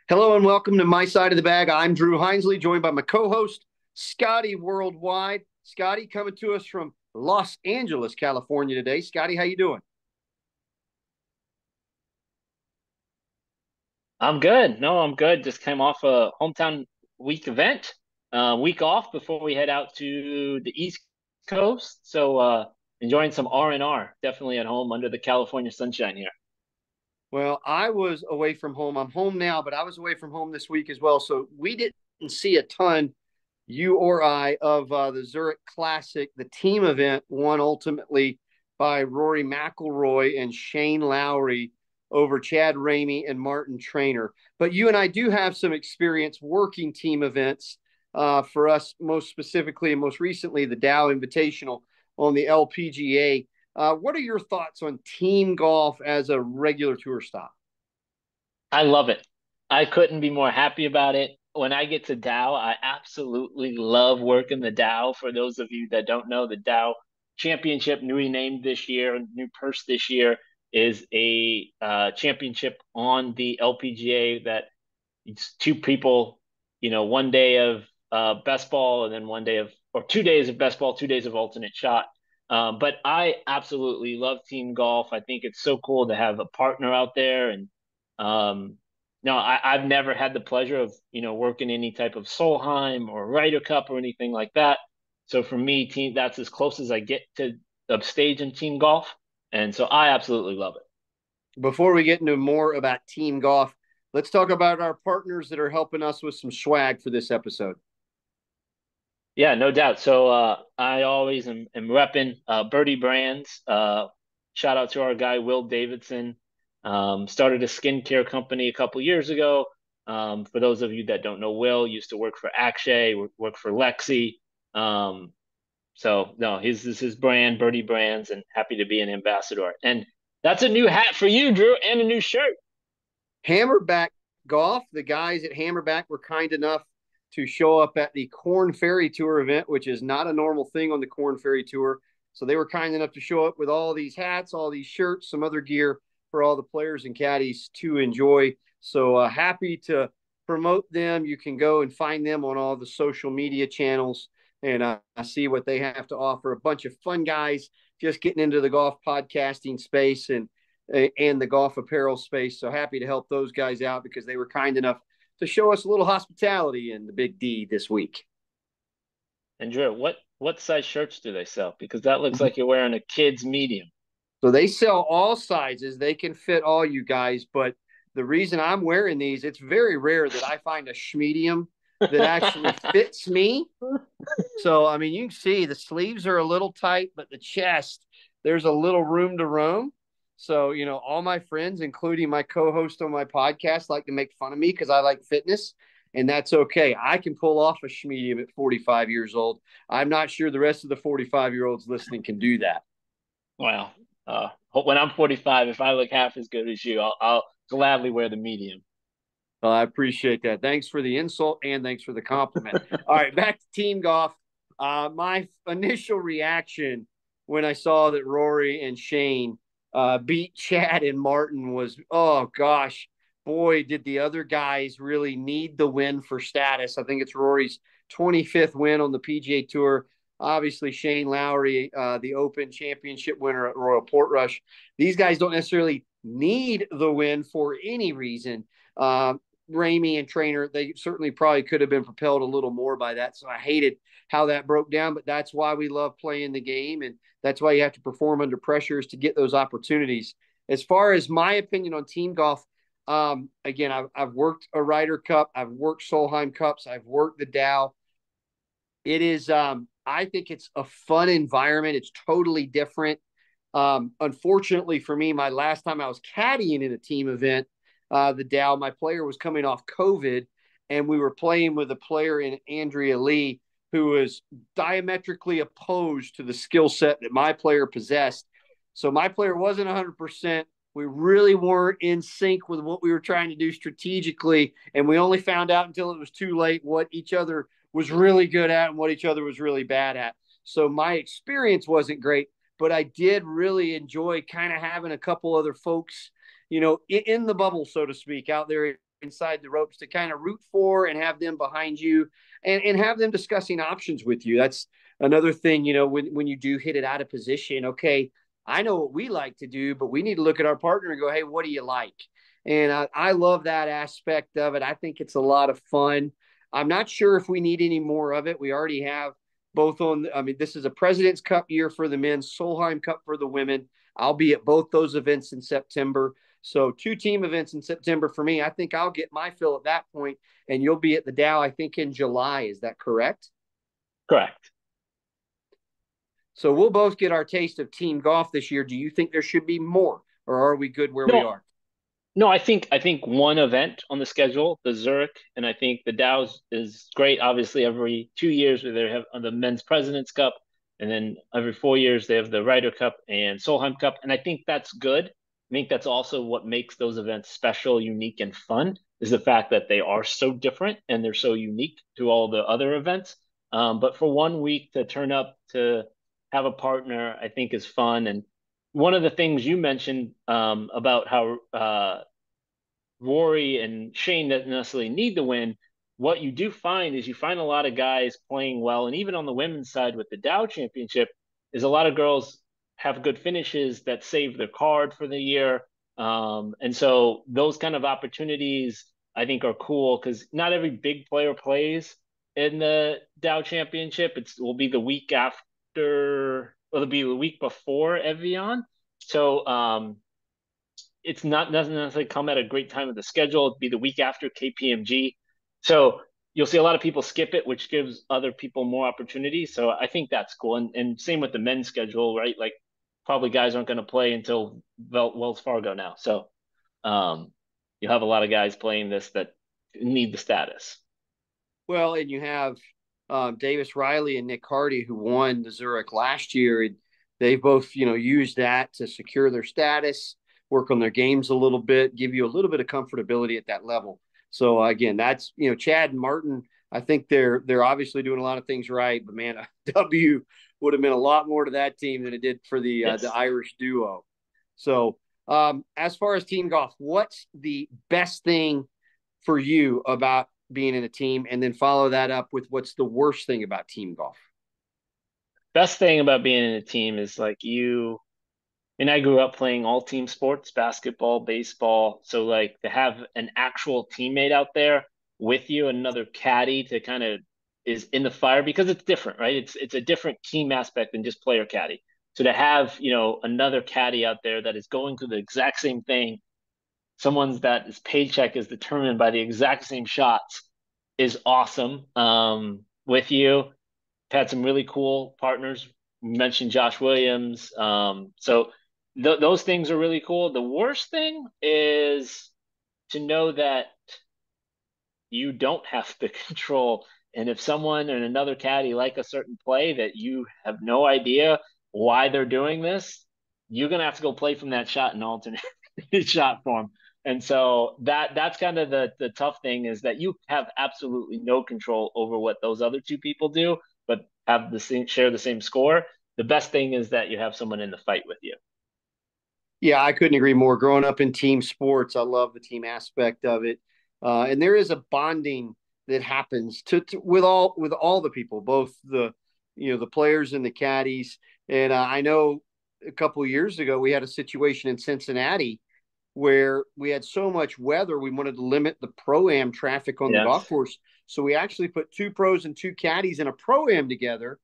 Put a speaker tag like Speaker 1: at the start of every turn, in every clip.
Speaker 1: Hello and welcome to My Side of the Bag. I'm Drew Hinesley, joined by my co-host, Scotty Worldwide. Scotty coming to us from Los Angeles, California today. Scotty, how you doing?
Speaker 2: I'm good. No, I'm good. Just came off a hometown week event, week off before we head out to the East Coast. So enjoying some R&R, definitely at home under the California sunshine here.
Speaker 1: Well, I was away from home. I'm home now, but I was away from home this week as well. So we didn't see a ton, you or I, of the Zurich Classic, the team event, won ultimately by Rory McIlroy and Shane Lowry over Chad Ramey and Martin Trainer. But you and I do have some experience working team events for us, most specifically and most recently, the Dow Invitational on the LPGA. What are your thoughts on team golf as a regular tour stop?
Speaker 2: I love it. I couldn't be more happy about it. When I get to Dow, I absolutely love working the Dow. For those of you that don't know, the Dow Championship, newly named this year, new purse this year, is a championship on the LPGA that it's two people, one day of best ball and then one day of, or 2 days of best ball, 2 days of alternate shot. But I absolutely love team golf. I think it's so cool to have a partner out there. And no, I've never had the pleasure of, working any type of Solheim or Ryder Cup or anything like that. So for me, team, that's as close as I get to upstage in team golf. And so I absolutely love it.
Speaker 1: Before we get into more about team golf, let's talk about our partners that are helping us with some swag for this episode.
Speaker 2: Yeah, no doubt. So I always am repping Birdie Brands. Shout out to our guy Will Davidson. Started a skincare company a couple years ago. For those of you that don't know, Will used to work for Akshay, work for Lexi. So no, this is his brand, Birdie Brands, and happy to be an ambassador. And that's a new hat for you, Drew, and a new shirt.
Speaker 1: Hammerback Golf, the guys at Hammerback were kind enough to show up at the Corn Ferry Tour event, which is not a normal thing on the Corn Ferry Tour. So they were kind enough to show up with all these hats, all these shirts, some other gear for all the players and caddies to enjoy. So happy to promote them. You can go and find them on all the social media channels and see what they have to offer. A bunch of fun guys just getting into the golf podcasting space and the golf apparel space. So happy to help those guys out because they were kind enough to show us a little hospitality in the Big D this week.
Speaker 2: And Drew, what size shirts do they sell? Because that looks like you're wearing a kid's medium.
Speaker 1: So they sell all sizes. They can fit all you guys. But the reason I'm wearing these, it's very rare that I find a schmedium that actually fits me. So, I mean, you can see the sleeves are a little tight, but the chest, there's a little room to roam. So, all my friends, including my co host on my podcast, like to make fun of me because I like fitness. And that's okay. I can pull off a schmedium at 45 years old. I'm not sure the rest of the 45-year-olds listening can do that.
Speaker 2: Well, when I'm 45, if I look half as good as you, I'll gladly wear the medium.
Speaker 1: Well, I appreciate that. Thanks for the insult and thanks for the compliment. All right, back to team golf. My initial reaction when I saw that Rory and Shane beat Chad and Martin was, oh gosh, boy, did the other guys really need the win for status. I think it's Rory's 25th win on the PGA Tour. Obviously, Shane Lowry, the Open Championship winner at Royal Portrush. These guys don't necessarily need the win for any reason. Ramey and Trainer, they certainly probably could have been propelled a little more by that. So I hated how that broke down, but that's why we love playing the game. And that's why you have to perform under pressures to get those opportunities. As far as my opinion on team golf, again, I've worked a Ryder Cup, I've worked Solheim Cups, I've worked the Dow. It is, I think it's a fun environment. It's totally different. Unfortunately for me, my last time I was caddying in a team event, the Dow, my player was coming off COVID, and we were playing with a player in Andrea Lee who was diametrically opposed to the skill set that my player possessed. So my player wasn't 100%. We really weren't in sync with what we were trying to do strategically, and we only found out until it was too late what each other was really good at and what each other was really bad at. So my experience wasn't great, but I did really enjoy kind of having a couple other folks, in the bubble, so to speak, out there inside the ropes to kind of root for and have them behind you and have them discussing options with you. That's another thing, when you do hit it out of position. Okay, I know what we like to do, but we need to look at our partner and go, hey, what do you like? And I love that aspect of it. I think it's a lot of fun. I'm not sure if we need any more of it. We already have both on, I mean, this is a President's Cup year for the men, Solheim Cup for the women. I'll be at both those events in September. So 2 team events in September for me. I think I'll get my fill at that point, and you'll be at the Dow, I think, in July. Is that correct?
Speaker 2: Correct.
Speaker 1: So we'll both get our taste of team golf this year. Do you think there should be more, or are we good where we
Speaker 2: No,
Speaker 1: are?
Speaker 2: no, I think one event on the schedule, the Zurich, and I think the Dow's is great. Obviously, every 2 years they have the Men's President's Cup, and then every 4 years they have the Ryder Cup and Solheim Cup, and I think that's good. I think that's also what makes those events special, unique, and fun is the fact that they are so different and they're so unique to all the other events. But for one week to turn up to have a partner, I think is fun. And one of the things you mentioned about how Rory and Shane doesn't necessarily need to win. What you do find is you find a lot of guys playing well, and even on the women's side with the Dow Championship, is a lot of girls have good finishes that save their card for the year. And so those kind of opportunities I think are cool because not every big player plays in the Dow Championship. It will be the week after, or it'll be the week before Evian. So it's not doesn't necessarily come at a great time of the schedule. It'd be the week after KPMG. So you'll see a lot of people skip it, which gives other people more opportunities. So I think that's cool. And same with the men's schedule, right? Like probably guys aren't going to play until Wells Fargo now. So you'll have a lot of guys playing this that need the status.
Speaker 1: Well, and you have Davis Riley and Nick Hardy who won the Zurich last year. And they both, used that to secure their status, work on their games a little bit, give you a little bit of comfortability at that level. So again, that's Chad and Martin. I think they're obviously doing a lot of things right, but man, a W would have meant a lot more to that team than it did for the
Speaker 2: Yes.
Speaker 1: Irish duo. So as far as team golf, what's the best thing for you about being in a team, and then follow that up with what's the worst thing about team golf?
Speaker 2: Best thing about being in a team is like and I grew up playing all team sports, basketball, baseball. So like to have an actual teammate out there with you, another caddy to kind of is in the fire because it's different, right? It's a different team aspect than just player caddy. So to have, another caddy out there that is going through the exact same thing, someone's that his paycheck is determined by the exact same shots is awesome. With you, had some really cool partners. You mentioned Josh Williams. So those things are really cool. The worst thing is to know that you don't have the control. And if someone and another caddy like a certain play that you have no idea why they're doing this, you're gonna have to go play from that shot in alternate shot form. And so that's kind of the tough thing is that you have absolutely no control over what those other two people do, but have the same share the same score. The best thing is that you have someone in the fight with you.
Speaker 1: Yeah, I couldn't agree more. Growing up in team sports, I love the team aspect of it, and there is a bonding that happens with all the people, both the players and the caddies. And I know a couple of years ago we had a situation in Cincinnati where we had so much weather, we wanted to limit the pro-am traffic on the golf
Speaker 2: Yes.
Speaker 1: course. So we actually put 2 pros and 2 caddies in a pro-am together.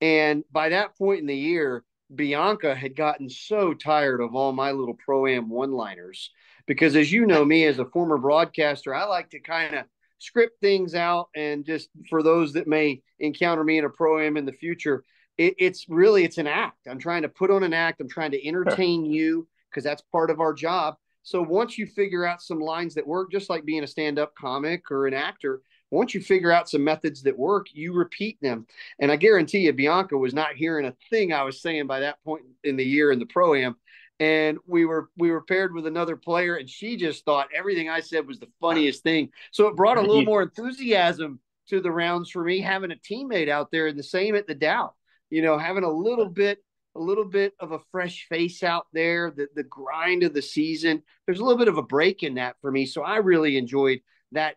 Speaker 1: And by that point in the year, Bianca had gotten so tired of all my little pro-am one-liners because, as you know, me as a former broadcaster, I like to kind of script things out. And just for those that may encounter me in a pro-am in the future, it's an act. I'm trying to put on an act. I'm trying to
Speaker 2: Sure.
Speaker 1: entertain you because that's part of our job. So once you figure out some lines that work, just like being a stand-up comic or an actor, once you figure out some methods that work, you repeat them. And I guarantee you, Bianca was not hearing a thing I was saying by that point in the year in the pro-am. And we were paired with another player, and she just thought everything I said was the funniest thing. So it brought a little
Speaker 2: You,
Speaker 1: more enthusiasm to the rounds for me, having a teammate out there, and the same at the Dow. Having a little bit a little bit of a fresh face out there, the grind of the season. There's a little bit of a break in that for me. So I really enjoyed that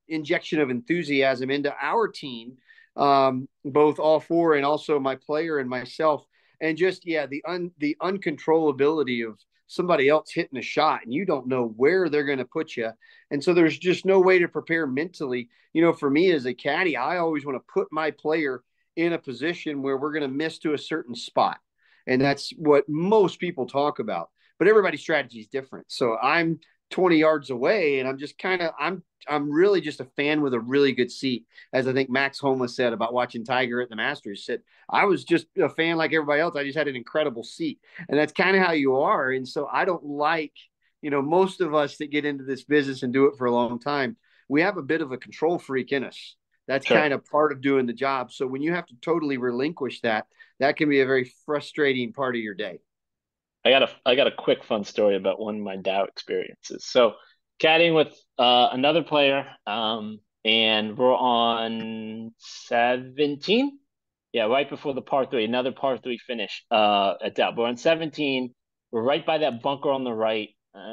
Speaker 1: injection of enthusiasm into our team, both all four and also my player and myself. And just the uncontrollability of somebody else hitting a shot and you don't know where they're going to put you. And so there's just no way to prepare mentally. For me as a caddy, I always want to put my player in a position where we're going to miss to a certain spot. And that's what most people talk about. But everybody's strategy is different. So I'm 20 yards away and I'm really just a fan with a really good seat. As I think Max Homa said about watching Tiger at the Masters, he said, I was just a fan like everybody else. I just had an incredible seat. And that's kind of how you are. And so I don't like, most of us that get into this business and do it for a long time, we have a bit of a control freak in us. That's
Speaker 2: Sure.
Speaker 1: kind of part of doing the job. So when you have to totally relinquish that, that can be a very frustrating part of your day.
Speaker 2: I got a quick fun story about one of my Dow experiences. So caddying with another player, and we're on 17. Yeah, right before the par three, another par three finish at Dow. We're on 17. We're right by that bunker on the right,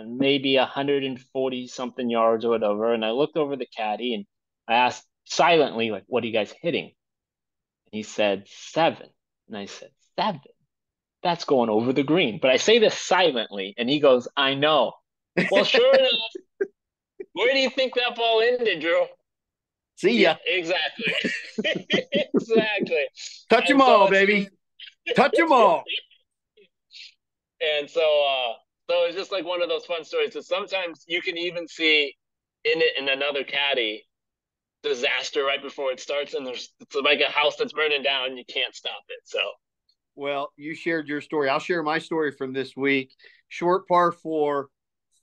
Speaker 2: maybe 140 something yards or whatever. And I looked over the caddy and I asked silently, like, what are you guys hitting? And he said, seven. And I said, seven? That's going over the green. But I say this silently, and he goes, I know. Well, sure enough, where do you think that ball ended, Drew?
Speaker 1: See
Speaker 2: Yeah,
Speaker 1: ya.
Speaker 2: exactly. Exactly.
Speaker 1: Touch them
Speaker 2: And so
Speaker 1: all,
Speaker 2: it's
Speaker 1: baby. Touch them all.
Speaker 2: and so it's just like one of those fun stories. So sometimes you can even see in it in another caddy disaster right before it starts, and it's like a house that's burning down, and you can't stop it. So
Speaker 1: Well, you shared your story. I'll share my story from this week. Short par four,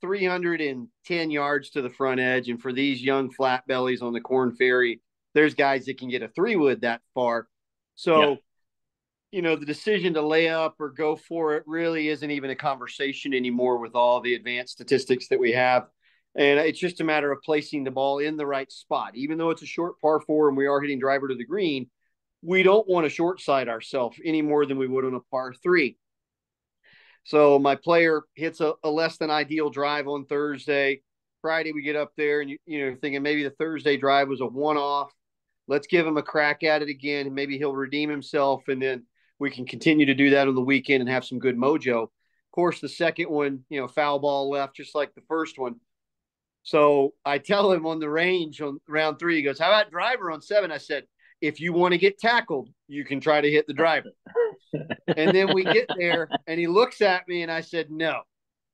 Speaker 1: 310 yards to the front edge. And for these young flat bellies on the Corn Ferry, there's guys that can get a three wood that far.
Speaker 2: yeah,
Speaker 1: So, the decision to lay up or go for it really isn't even a conversation anymore with all the advanced statistics that we have. And it's just a matter of placing the ball in the right spot. Even though it's a short par four and we are hitting driver to the green, we don't want to short side ourselves any more than we would on a par three. So my player hits a less than ideal drive on Thursday. Friday we get up there and thinking maybe the Thursday drive was a one off. Let's give him a crack at it again and maybe he'll redeem himself and then we can continue to do that on the weekend and have some good mojo. Of course, the second one, foul ball left just like the first one. So I tell him on the range on round three, he goes, how about driver on seven? I said, if you want to get tackled, you can try to hit the driver. And then we get there and he looks at me and I said, no.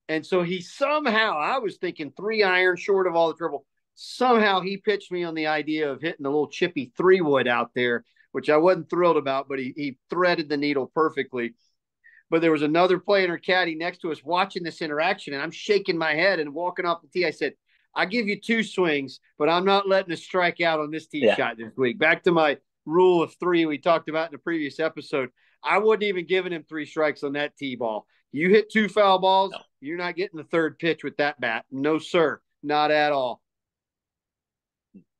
Speaker 1: And so he somehow, I was thinking 3-iron short of all the trouble. Somehow he pitched me on the idea of hitting a little chippy 3-wood out there, which I wasn't thrilled about, but he threaded the needle perfectly. But there was another player caddy next to us watching this interaction, and I'm shaking my head and walking off the tee. I said, I give you 2 swings, but I'm not letting a strike out on this tee
Speaker 2: yeah.
Speaker 1: shot this week. Back to my rule of 3 we talked about in the previous episode. I wasn't even giving him 3 strikes on that tee ball. You hit 2 foul balls,
Speaker 2: No.
Speaker 1: you're not getting the third pitch with that bat. No, sir, not at all.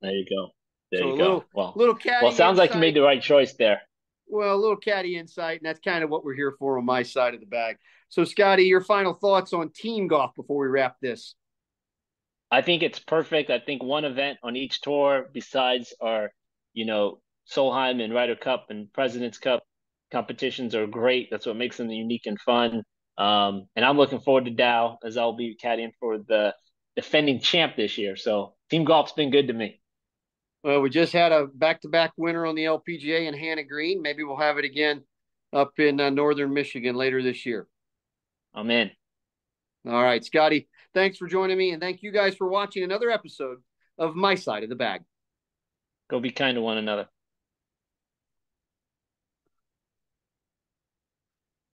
Speaker 2: There you go. There
Speaker 1: So
Speaker 2: you
Speaker 1: a
Speaker 2: go.
Speaker 1: little
Speaker 2: Well,
Speaker 1: caddy
Speaker 2: sounds like you made
Speaker 1: insight.
Speaker 2: the right choice there.
Speaker 1: Well, a little caddy insight, and that's kind of what we're here for on my side of the bag. So, Scotty, your final thoughts on team golf before we wrap this?
Speaker 2: I think it's perfect. I think one event on each tour, besides our, Solheim and Ryder Cup and President's Cup competitions, are great. That's what makes them unique and fun. And I'm looking forward to Dow, as I'll be caddying for the defending champ this year. So team golf's been good to me.
Speaker 1: Well, we just had a back-to-back winner on the LPGA in Hannah Green. Maybe we'll have it again up in northern Michigan later this year.
Speaker 2: I'm in.
Speaker 1: All right, Scotty, thanks for joining me, and thank you guys for watching another episode of My Side of the Bag.
Speaker 2: Go be kind to one another.